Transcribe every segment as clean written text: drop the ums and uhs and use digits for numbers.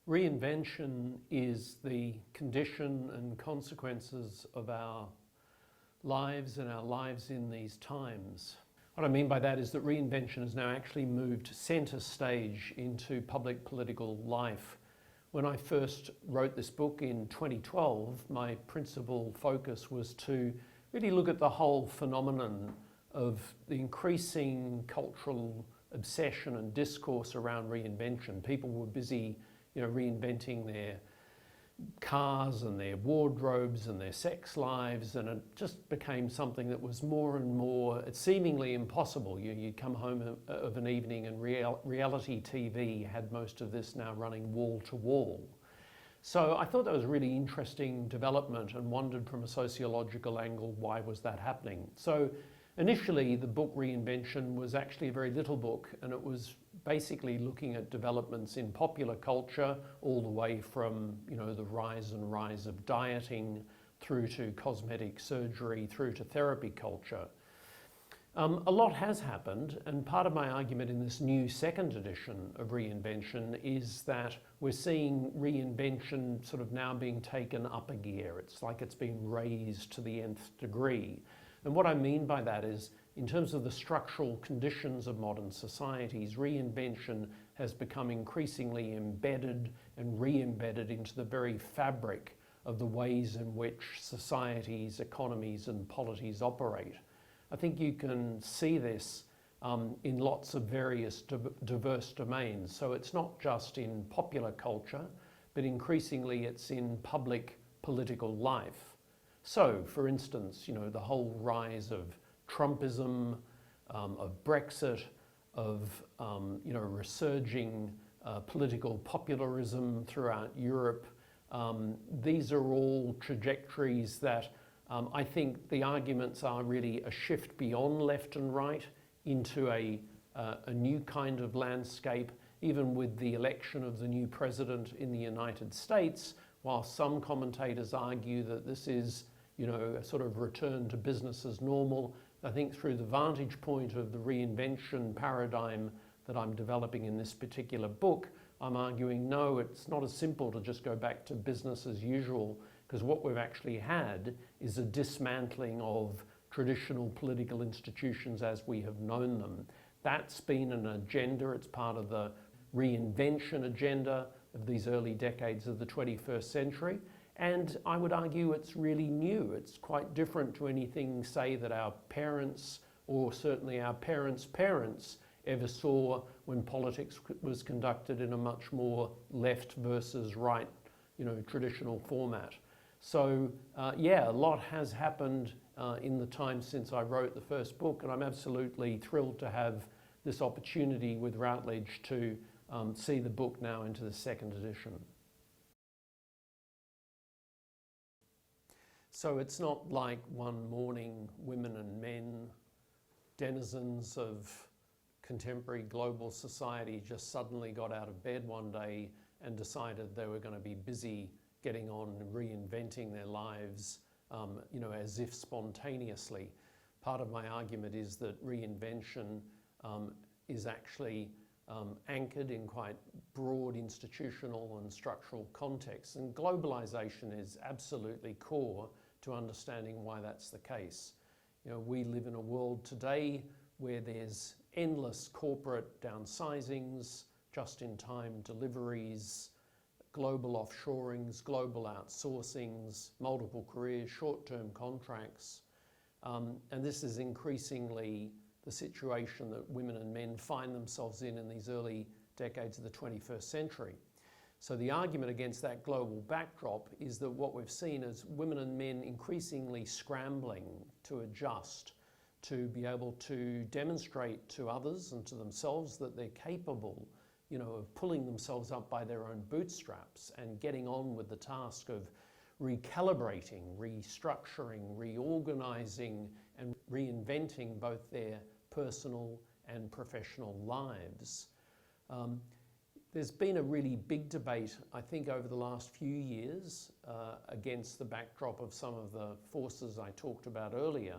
Reinvention is the condition and consequences of our lives and our lives in these times. What I mean by that is that reinvention has now actually moved centre stage into public political life. When I first wrote this book in 2012, my principal focus was to really look at the whole phenomenon of the increasing cultural obsession and discourse around reinvention. People were busy reinventing their cars and their wardrobes and their sex lives, and it just became something that was more and more, it's seemingly impossible. You'd come home of an evening and reality TV had most of this now running wall to wall. So I thought that was a really interesting development and wondered from a sociological angle, why was that happening? So initially, the book Reinvention was actually a very little book, and it was basically looking at developments in popular culture, all the way from the rise of dieting through to cosmetic surgery, through to therapy culture. A lot has happened, and part of my argument in this new second edition of Reinvention is that we're seeing reinvention sort of now being taken up a gear. It's like it's been raised to the nth degree. And what I mean by that is, in terms of the structural conditions of modern societies, reinvention has become increasingly embedded and re-embedded into the very fabric of the ways in which societies, economies and polities operate. I think you can see this in lots of various diverse domains. So it's not just in popular culture, but increasingly it's in public political life. So, for instance, the whole rise of Trumpism, of Brexit, of resurging political popularism throughout Europe. These are all trajectories that I think the arguments are really a shift beyond left and right into a new kind of landscape. Even with the election of the new president in the United States, while some commentators argue that this is a sort of return to business as normal, I think through the vantage point of the reinvention paradigm that I'm developing in this particular book, I'm arguing no, it's not as simple to just go back to business as usual, because what we've actually had is a dismantling of traditional political institutions as we have known them. That's been an agenda, it's part of the reinvention agenda of these early decades of the 21st century. And I would argue it's really new. It's quite different to anything, say, that our parents, or certainly our parents' parents, ever saw when politics was conducted in a much more left versus right, traditional format. So yeah, a lot has happened in the time since I wrote the first book, and I'm absolutely thrilled to have this opportunity with Routledge to see the book now into the second edition. So it's not like one morning women and men, denizens of contemporary global society, just suddenly got out of bed one day and decided they were going to be busy getting on and reinventing their lives, as if spontaneously. Part of my argument is that reinvention is actually anchored in quite broad institutional and structural contexts, and globalization is absolutely core to understanding why that's the case. We live in a world today where there's endless corporate downsizings, just-in-time deliveries, global offshorings, global outsourcings, multiple careers, short-term contracts. And this is increasingly the situation that women and men find themselves in these early decades of the 21st century. So the argument against that global backdrop is that what we've seen is women and men increasingly scrambling to adjust, to be able to demonstrate to others and to themselves that they're capable, of pulling themselves up by their own bootstraps and getting on with the task of recalibrating, restructuring, reorganizing, and reinventing both their personal and professional lives. There's been a really big debate, I think, over the last few years against the backdrop of some of the forces I talked about earlier,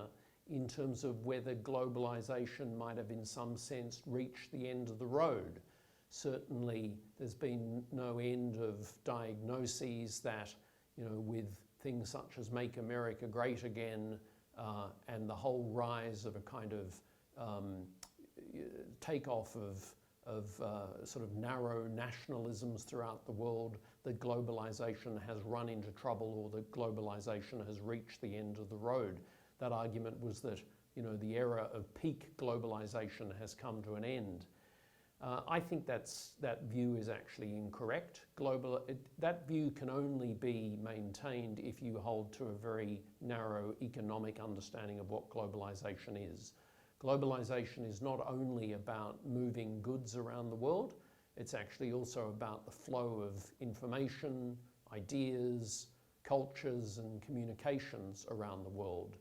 in terms of whether globalization might have in some sense reached the end of the road. Certainly, there's been no end of diagnoses that, with things such as Make America Great Again and the whole rise of a kind of takeoff of sort of narrow nationalisms throughout the world, that globalization has run into trouble or that globalization has reached the end of the road. That argument was that, the era of peak globalization has come to an end. I think that view is actually incorrect. That view can only be maintained if you hold to a very narrow economic understanding of what globalization is. Globalization is not only about moving goods around the world, it's actually also about the flow of information, ideas, cultures and communications around the world.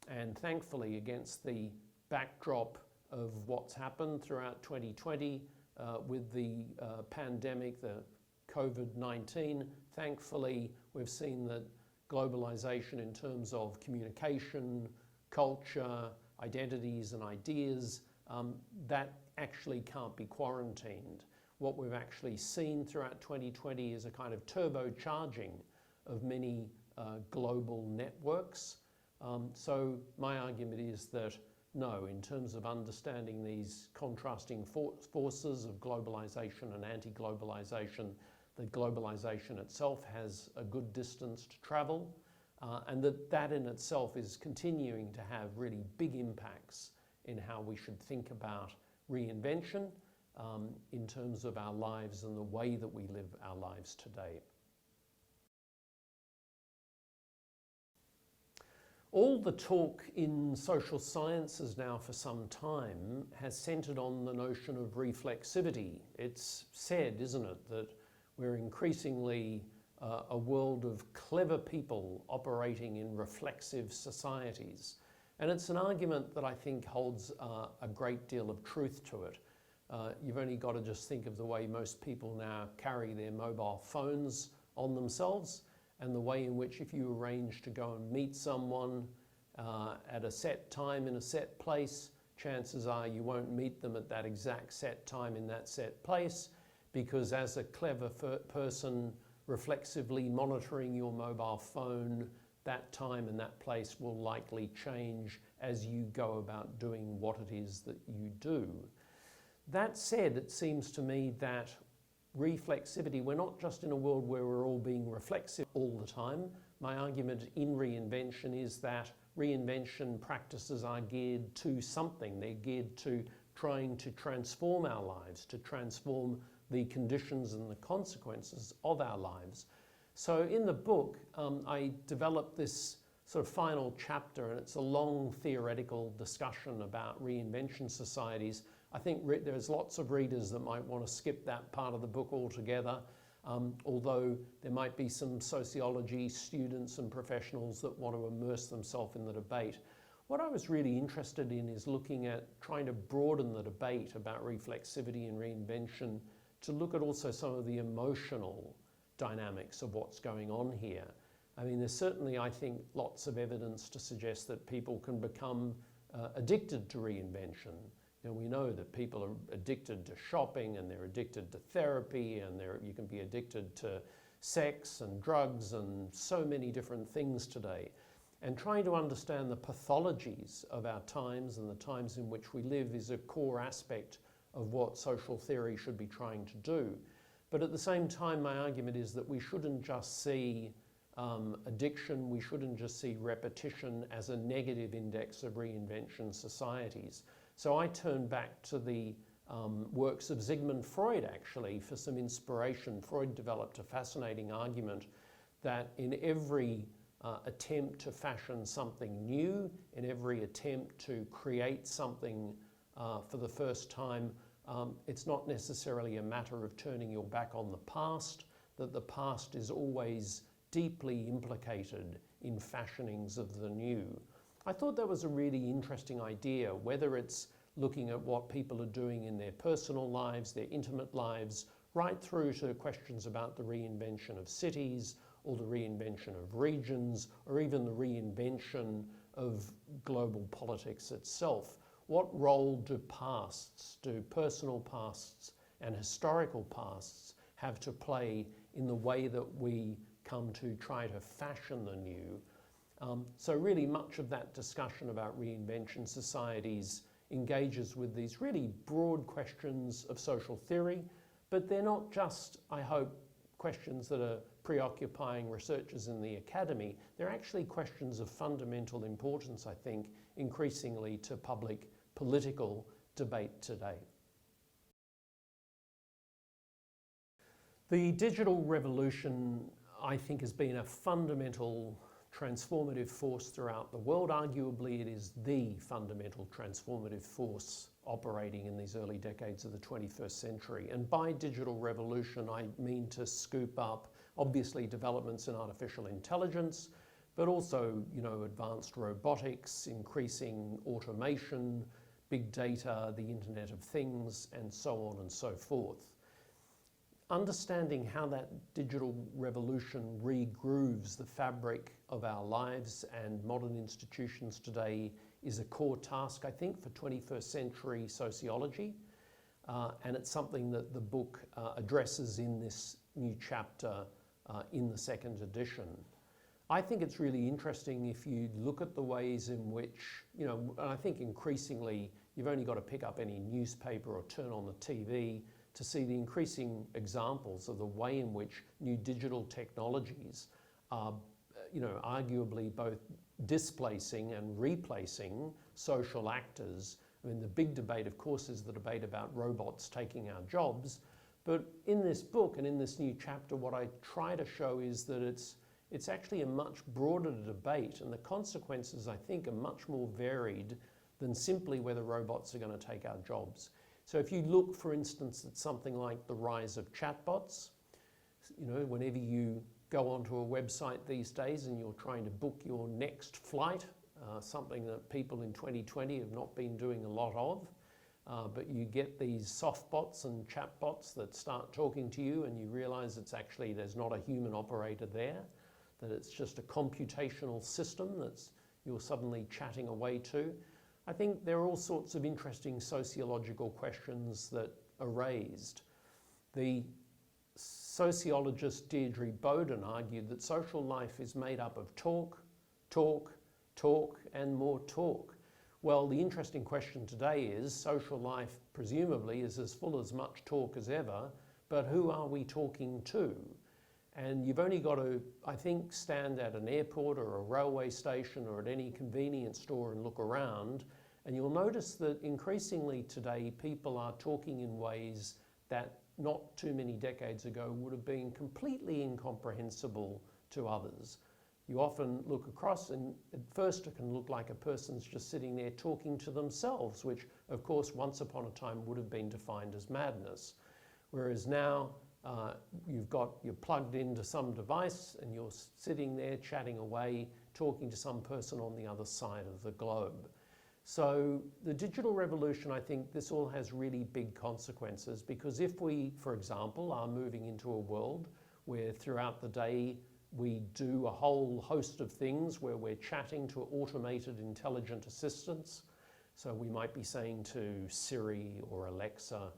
And thankfully, against the backdrop of what's happened throughout 2020 with the pandemic, the COVID-19, thankfully we've seen that globalization in terms of communication, culture, identities and ideas, that actually can't be quarantined. What we've actually seen throughout 2020 is a kind of turbocharging of many global networks. So my argument is that no, in terms of understanding these contrasting forces of globalization and anti-globalization, that globalization itself has a good distance to travel, and that in itself is continuing to have really big impacts in how we should think about reinvention in terms of our lives and the way that we live our lives today. All the talk in social sciences now for some time has centered on the notion of reflexivity. It's said, isn't it, that we're increasingly a world of clever people operating in reflexive societies. And it's an argument that I think holds a great deal of truth to it. You've only got to just think of the way most people now carry their mobile phones on themselves, and the way in which if you arrange to go and meet someone at a set time in a set place, chances are you won't meet them at that exact set time in that set place, because as a clever person reflexively monitoring your mobile phone, that time and that place will likely change as you go about doing what it is that you do. That said, it seems to me that reflexivity, we're not just in a world where we're all being reflexive all the time. My argument in reinvention is that reinvention practices are geared to something. They're geared to trying to transform our lives, to transform the conditions and the consequences of our lives. So in the book, I developed this sort of final chapter, and it's a long theoretical discussion about reinvention societies. I think there's lots of readers that might want to skip that part of the book altogether, although there might be some sociology students and professionals that want to immerse themselves in the debate. What I was really interested in is looking at trying to broaden the debate about reflexivity and reinvention to look at also some of the emotional dynamics of what's going on here. I mean, there's certainly, I think, lots of evidence to suggest that people can become addicted to reinvention. We know that people are addicted to shopping, and they're addicted to therapy, and you can be addicted to sex and drugs and so many different things today. And trying to understand the pathologies of our times and the times in which we live is a core aspect of what social theory should be trying to do. But at the same time, my argument is that we shouldn't just see addiction, we shouldn't just see repetition as a negative index of reinvention societies. So I turn back to the works of Sigmund Freud, actually, for some inspiration. Freud developed a fascinating argument that in every attempt to fashion something new, in every attempt to create something for the first time, it's not necessarily a matter of turning your back on the past, that the past is always deeply implicated in fashionings of the new. I thought that was a really interesting idea, whether it's looking at what people are doing in their personal lives, their intimate lives, right through to questions about the reinvention of cities, or the reinvention of regions, or even the reinvention of global politics itself. What role do pasts, do personal pasts and historical pasts have to play in the way that we come to try to fashion the new. So really much of that discussion about reinvention societies engages with these really broad questions of social theory, but they're not just, I hope, questions that are preoccupying researchers in the academy. They're actually questions of fundamental importance, I think, increasingly to public political debate today. The digital revolution, I think, has been a fundamental transformative force throughout the world. Arguably, it is the fundamental transformative force operating in these early decades of the 21st century. And by digital revolution, I mean to scoop up, obviously, developments in artificial intelligence, but also, advanced robotics, increasing automation, big data, the Internet of Things, and so on and so forth. Understanding how that digital revolution regrooves the fabric of our lives and modern institutions today is a core task, I think, for 21st century sociology. And it's something that the book addresses in this new chapter in the second edition. I think it's really interesting if you look at the ways in which, and I think increasingly you've only got to pick up any newspaper or turn on the TV to see the increasing examples of the way in which new digital technologies are, arguably both displacing and replacing social actors. I mean, the big debate, of course, is the debate about robots taking our jobs. But in this book and in this new chapter, what I try to show is that it's actually a much broader debate, and the consequences, I think, are much more varied than simply whether robots are going to take our jobs. So if you look, for instance, at something like the rise of chatbots, whenever you go onto a website these days and you're trying to book your next flight, something that people in 2020 have not been doing a lot of, but you get these softbots and chatbots that start talking to you and you realize there's not a human operator there, that it's just a computational system you're suddenly chatting away to. I think there are all sorts of interesting sociological questions that are raised. The sociologist Deirdre Bowden argued that social life is made up of talk, talk, talk, and more talk. Well, the interesting question today is social life presumably is as full as much talk as ever, but who are we talking to? And you've only got to, I think, stand at an airport or a railway station or at any convenience store and look around, and you'll notice that increasingly today people are talking in ways that not too many decades ago would have been completely incomprehensible to others. You often look across and at first it can look like a person's just sitting there talking to themselves, which of course once upon a time would have been defined as madness. Whereas now you're plugged into some device and you're sitting there chatting away, talking to some person on the other side of the globe. So the digital revolution, I think this all has really big consequences, because if we, for example, are moving into a world where throughout the day we do a whole host of things where we're chatting to automated intelligent assistants, so we might be saying to Siri or Alexa,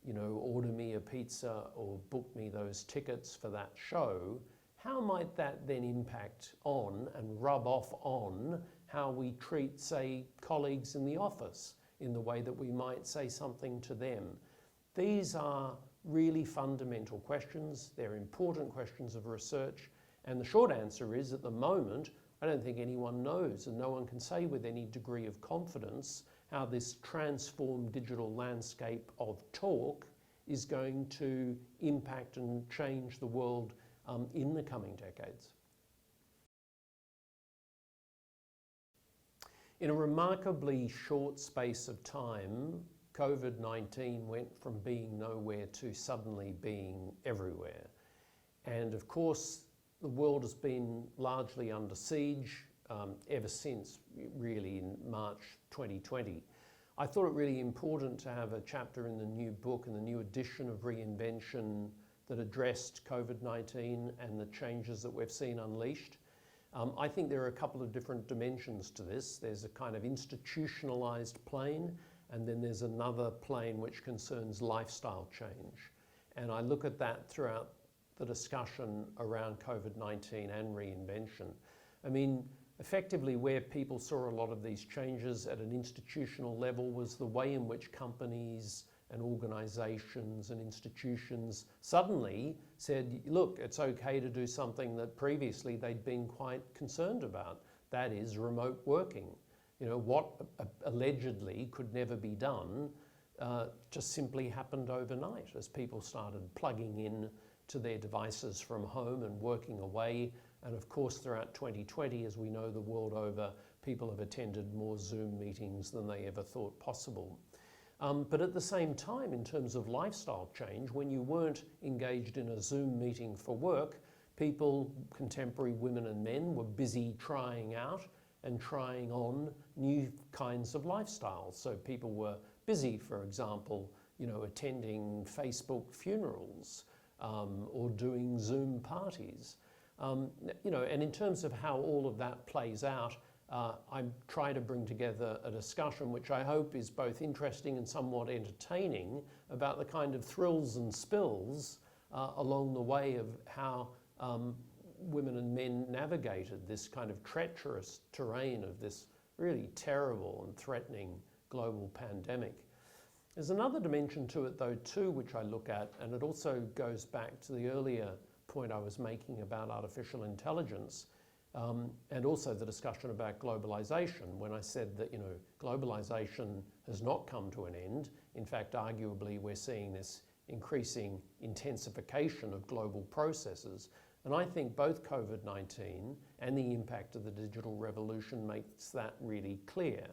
order me a pizza or book me those tickets for that show, how might that then impact on and rub off on how we treat, say, colleagues in the office in the way that we might say something to them? These are really fundamental questions. They're important questions of research. And the short answer is, at the moment, I don't think anyone knows, and no one can say with any degree of confidence how this transformed digital landscape of talk is going to impact and change the world in the coming decades. In a remarkably short space of time, COVID-19 went from being nowhere to suddenly being everywhere. And of course, the world has been largely under siege ever since, really, in March 2020. I thought it really important to have a chapter in the new book, in the new edition of Reinvention, that addressed COVID-19 and the changes that we've seen unleashed. I think there are a couple of different dimensions to this. There's a kind of institutionalized plane, and then there's another plane which concerns lifestyle change. And I look at that throughout the discussion around COVID-19 and reinvention. I mean, effectively where people saw a lot of these changes at an institutional level was the way in which companies and organisations and institutions suddenly said, look, it's okay to do something that previously they'd been quite concerned about. That is remote working. You know, what allegedly could never be done just simply happened overnight as people started plugging in to their devices from home and working away. And of course, throughout 2020, as we know the world over, people have attended more Zoom meetings than they ever thought possible. But at the same time, in terms of lifestyle change, when you weren't engaged in a Zoom meeting for work, people, contemporary women and men, were busy trying out and trying on new kinds of lifestyles. So people were busy, for example, you know, attending Facebook funerals or doing Zoom parties. You know, and in terms of how all of that plays out, I try to bring together a discussion which I hope is both interesting and somewhat entertaining about the kind of thrills and spills along the way of how women and men navigated this kind of treacherous terrain of this really terrible and threatening global pandemic. There's another dimension to it though too, which I look at, and it also goes back to the earlier point I was making about artificial intelligence, and also the discussion about globalization, when I said that, you know, globalization has not come to an end. In fact, arguably, we're seeing this increasing intensification of global processes. And I think both COVID-19 and the impact of the digital revolution makes that really clear,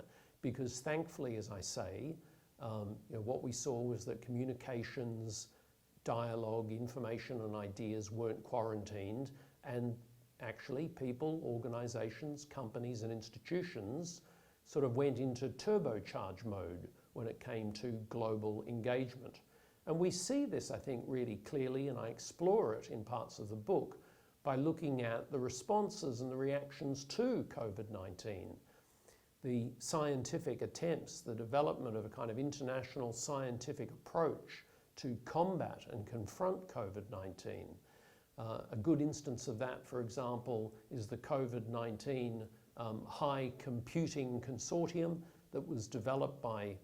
because thankfully, as I say, you know, what we saw was that communications, dialogue, information and ideas weren't quarantined, and actually people, organisations, companies and institutions sort of went into turbocharge mode when it came to global engagement. And we see this, I think, really clearly, and I explore it in parts of the book by looking at the responses and the reactions to COVID-19. The scientific attempts, the development of a kind of international scientific approach to combat and confront COVID-19. A good instance of that, for example, is the COVID-19 High Computing Consortium that was developed by,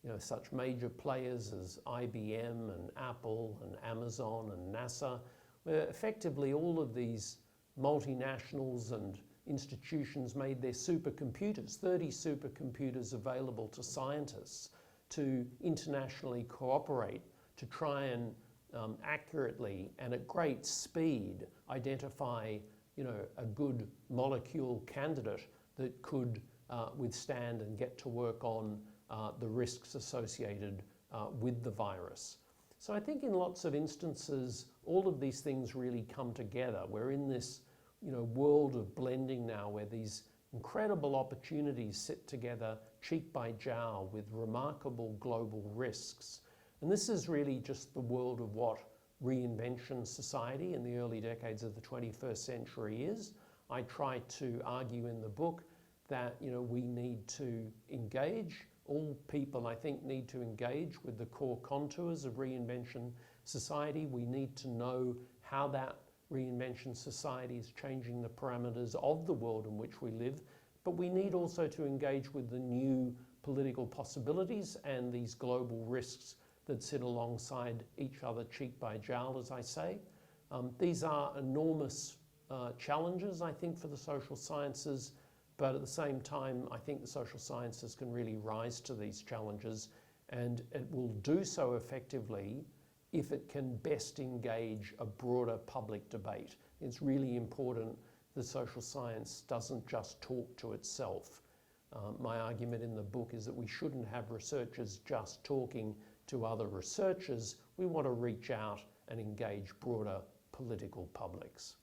you know, such major players as IBM and Apple and Amazon and NASA, where effectively all of these multinationals and institutions made their supercomputers, 30 supercomputers available to scientists to internationally cooperate to try and accurately and at great speed identify, you know, a good molecule candidate that could withstand and get to work on the risks associated with the virus. So I think in lots of instances, all of these things really come together. We're in this, you know, world of blending now where these incredible opportunities sit together cheek by jowl with remarkable global risks. And this is really just the world of what reinvention society in the early decades of the 21st century is. I try to argue in the book that, you know, we need to engage. All people, I think, need to engage with the core contours of reinvention society. We need to know how that reinvention society is changing the parameters of the world in which we live, but we need also to engage with the new political possibilities and these global risks that sit alongside each other cheek by jowl, as I say. These are enormous challenges, I think, for the social sciences, but at the same time, I think the social sciences can really rise to these challenges, and it will do so effectively if it can best engage a broader public debate. It's really important that social science doesn't just talk to itself. My argument in the book is that we shouldn't have researchers just talking to other researchers. We want to reach out and engage broader political publics.